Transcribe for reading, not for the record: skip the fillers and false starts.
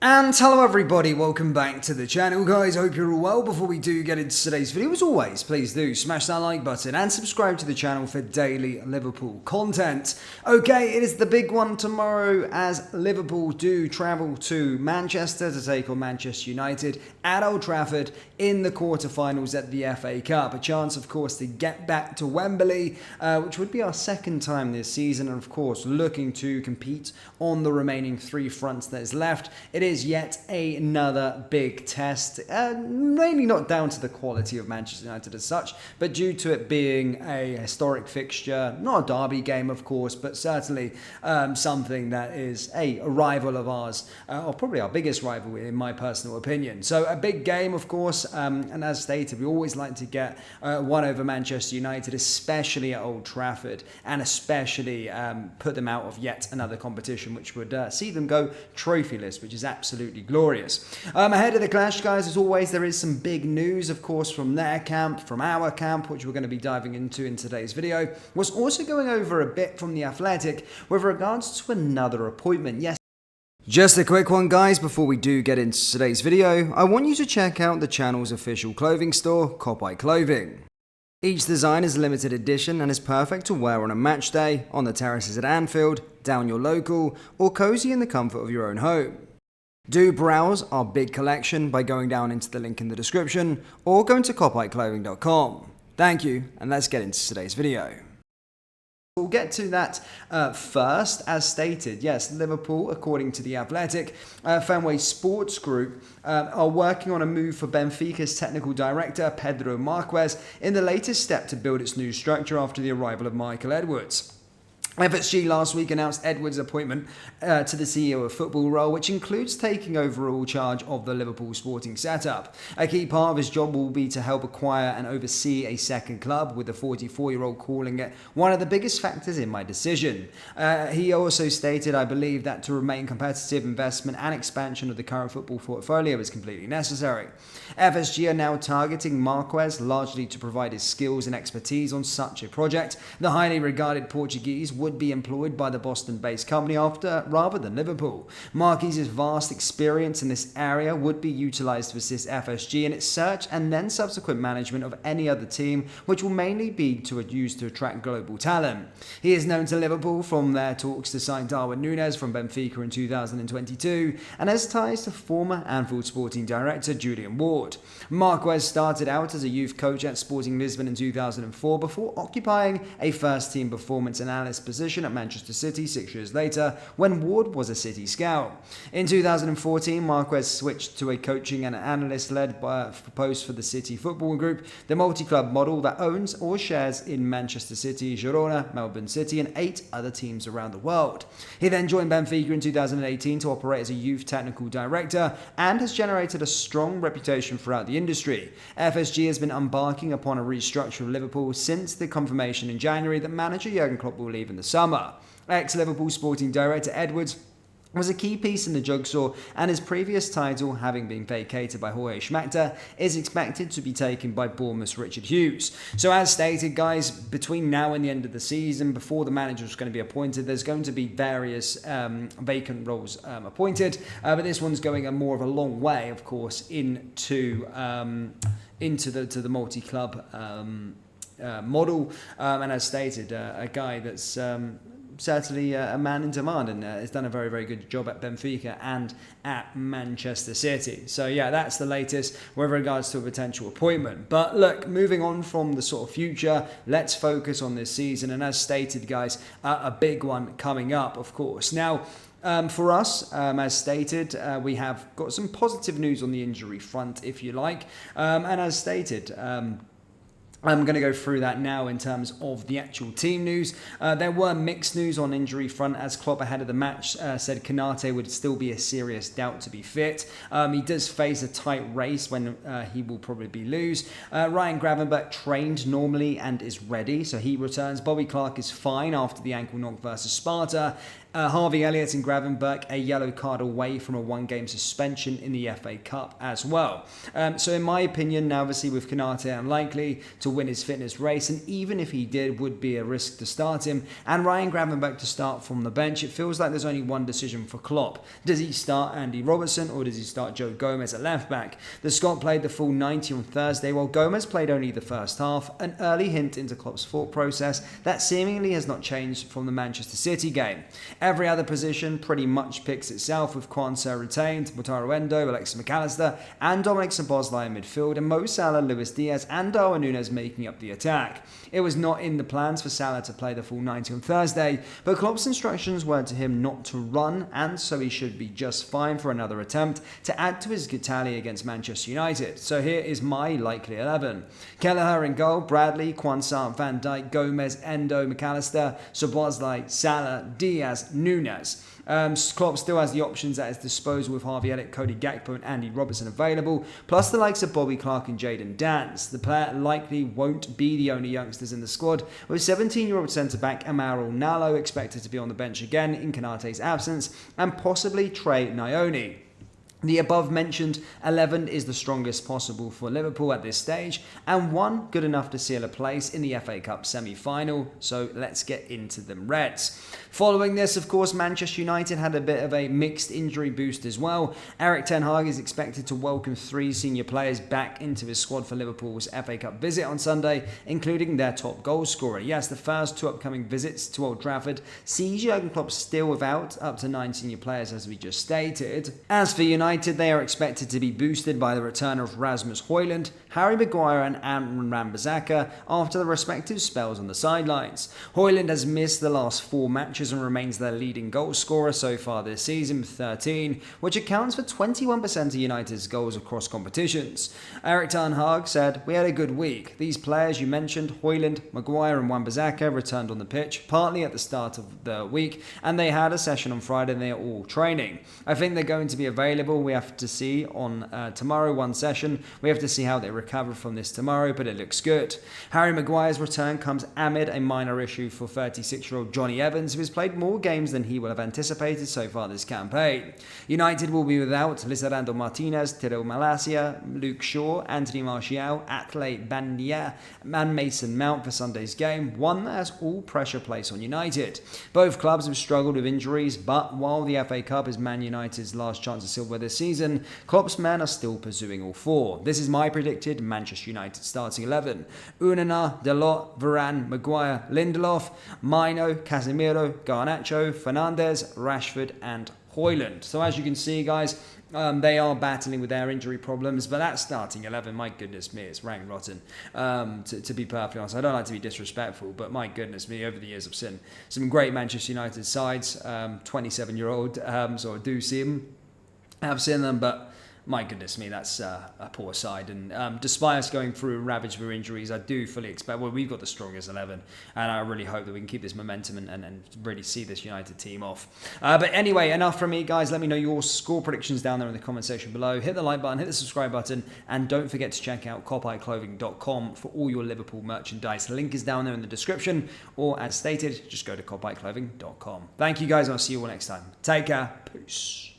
And hello everybody, welcome back to the channel guys, hope you're all well. Before we do get into today's video, as always, please do smash that like button and subscribe to the channel for daily Liverpool content. Okay, it is the big one tomorrow as Liverpool do travel to Manchester to take on Manchester United at Old Trafford in the quarterfinals at the FA Cup. A chance, of course, to get back to Wembley, which would be our second time this season, and of course, looking to compete on the remaining three fronts that is left. It is yet another big test, mainly not down to the quality of Manchester United as such, but due to it being a historic fixture, not a derby game of course, but certainly something that is a rival of ours, or probably our biggest rival in my personal opinion. So a big game of course, and as stated, we always like to get one over Manchester United, especially at Old Trafford, and especially put them out of yet another competition which would see them go trophyless, which is absolutely glorious. Ahead of the clash, guys, as always, there is some big news, of course, from their camp, from our camp, which we're going to be diving into in today's video. Was also going over a bit from The Athletic with regards to another appointment. Yes, just a quick one, guys, before we do get into today's video. I want you to check out the channel's official clothing store, Clothing. Each design is limited edition and is perfect to wear on a match day, on the terraces at Anfield, down your local, or cozy in the comfort of your own home. Do browse our big collection by going down into the link in the description or going to clothing.com. Thank you, and let's get into today's video. We'll get to that first. As stated, yes, Liverpool, according to The Athletic, Fenway Sports Group, are working on a move for Benfica's technical director, Pedro Marques, in the latest step to build its new structure after the arrival of Michael Edwards. FSG last week announced Edwards' appointment to the CEO of football role, which includes taking overall charge of the Liverpool sporting setup. A key part of his job will be to help acquire and oversee a second club, with the 44-year-old calling it one of the biggest factors in my decision. He also stated, I believe that to remain competitive, investment and expansion of the current football portfolio is completely necessary. FSG are now targeting Marques largely to provide his skills and expertise on such a project. The highly regarded Portuguese would be employed by the Boston-based company rather than Liverpool. Marques' vast experience in this area would be utilised to assist FSG in its search and then subsequent management of any other team, which will mainly be used to attract global talent. He is known to Liverpool from their talks to sign Darwin Núñez from Benfica in 2022 and has ties to former Anfield sporting director Julian Ward. Marques started out as a youth coach at Sporting Lisbon in 2004 before occupying a first-team performance analyst position at Manchester City 6 years later when Ward was a City scout. In 2014, Marques switched to a coaching and analyst-led post for the City Football Group, the multi-club model that owns or shares in Manchester City, Girona, Melbourne City and 8 other teams around the world. He then joined Benfica in 2018 to operate as a youth technical director and has generated a strong reputation throughout the industry. FSG has been embarking upon a restructure of Liverpool since the confirmation in January that manager Jurgen Klopp will leave in the summer. Ex-Liverpool sporting director Edwards was a key piece in the jigsaw, and his previous title, having been vacated by Jorge Schmachter, is expected to be taken by Bournemouth's Richard Hughes. So as stated, guys, between now and the end of the season, before the manager is going to be appointed, there's going to be various vacant roles appointed, but this one's going a more of a long way, of course, into the multi-club model, and as stated, a guy that's certainly a man in demand and has done a very, very good job at Benfica and at Manchester City. So yeah, that's the latest with regards to a potential appointment. But look, moving on from the sort of future, let's focus on this season. And as stated, guys, a big one coming up, of course. Now, for us, as stated, we have got some positive news on the injury front, if you like. And as stated, I'm going to go through that now in terms of the actual team news. There were mixed news on injury front, as Klopp ahead of the match said Konate would still be a serious doubt to be fit. He does face a tight race when he will probably lose. Ryan Gravenberch trained normally and is ready, so he returns. Bobby Clark is fine after the ankle knock versus Sparta. Harvey Elliott and Gravenberch a yellow card away from a one-game suspension in the FA Cup as well. So in my opinion, now obviously with Konate unlikely to win his fitness race, and even if he did, would be a risk to start him, and Ryan Gravenberch to start from the bench, it feels like there's only one decision for Klopp. Does he start Andy Robertson or does he start Joe Gomez at left back? The Scot played the full 90 on Thursday, while Gomez played only the first half, an early hint into Klopp's thought process that seemingly has not changed from the Manchester City game. Every other position pretty much picks itself, with Kwanzaa retained, Wataru Endo, Alexis McAllister and Dominic Szoboszlai in midfield, and Mo Salah, Luis Diaz and Darwin Núñez making up the attack. It was not in the plans for Salah to play the full 90 on Thursday, but Klopp's instructions were to him not to run, and so he should be just fine for another attempt to add to his good tally against Manchester United. So here is my likely 11. Kelleher in goal, Bradley, Kwanzaa, Van Dijk, Gomez, Endo, McAllister, Szoboszlai, Salah, Diaz, Núñez. Klopp still has the options at his disposal with Harvey Elliott, Cody Gakpo and Andy Robertson available, plus the likes of Bobby Clark and Jadon Dance. The player likely won't be the only youngsters in the squad, with 17-year-old centre-back Amaro Nalo expected to be on the bench again in Konate's absence, and possibly Trey Nyoni. The above-mentioned 11 is the strongest possible for Liverpool at this stage, and one good enough to seal a place in the FA Cup semi-final, so let's get into them Reds. Following this, of course, Manchester United had a bit of a mixed injury boost as well. Erik ten Hag is expected to welcome 3 senior players back into his squad for Liverpool's FA Cup visit on Sunday, including their top goal scorer. Yes, the first 2 upcoming visits to Old Trafford sees Jurgen Klopp still without up to 9 senior players, as we just stated. As for United, they are expected to be boosted by the return of Rasmus Højlund, Harry Maguire and Aaron Wan-Bissaka after the respective spells on the sidelines. Højlund has missed the last 4 matches and remains their leading goal scorer so far this season with 13, which accounts for 21% of United's goals across competitions. Erik ten Hag said, "We had a good week. These players you mentioned, Højlund, Maguire and Wan-Bissaka, returned on the pitch partly at the start of the week, and they had a session on Friday and they are all training. I think they're going to be available. We have to see on tomorrow, one session. We have to see how they recover from this tomorrow, but it looks good." Harry Maguire's return comes amid a minor issue for 36-year-old Johnny Evans, who has played more games than he will have anticipated so far this campaign. United will be without Lisandro Martinez, Tiro Malacia, Luke Shaw, Anthony Martial, Atle Bandia and Mason Mount for Sunday's game, one that has all pressure placed on United. Both clubs have struggled with injuries, but while the FA Cup is Man United's last chance of silver this season, Klopp's men are still pursuing all 4. This is my predicted Manchester United starting 11. Onana, Dalot, Varane, Maguire, Lindelof, Mino, Casemiro, Garnacho, Fernandes, Rashford and Højlund. So as you can see, guys, they are battling with their injury problems, but that starting 11, my goodness me, it's rank rotten. To be perfectly honest, I don't like to be disrespectful, but my goodness me, over the years I've seen some great Manchester United sides, 27-year-old, so I do see them. I've seen them, but my goodness me, that's a poor side. And despite us going through ravaged with injuries, I do fully expect, well, we've got the strongest 11, and I really hope that we can keep this momentum and really see this United team off. But anyway, enough from me, guys. Let me know your score predictions down there in the comment section below. Hit the like button, hit the subscribe button, and don't forget to check out kopiteclothing.com for all your Liverpool merchandise. The link is down there in the description, or as stated, just go to kopiteclothing.com. Thank you, guys, and I'll see you all next time. Take care. Peace.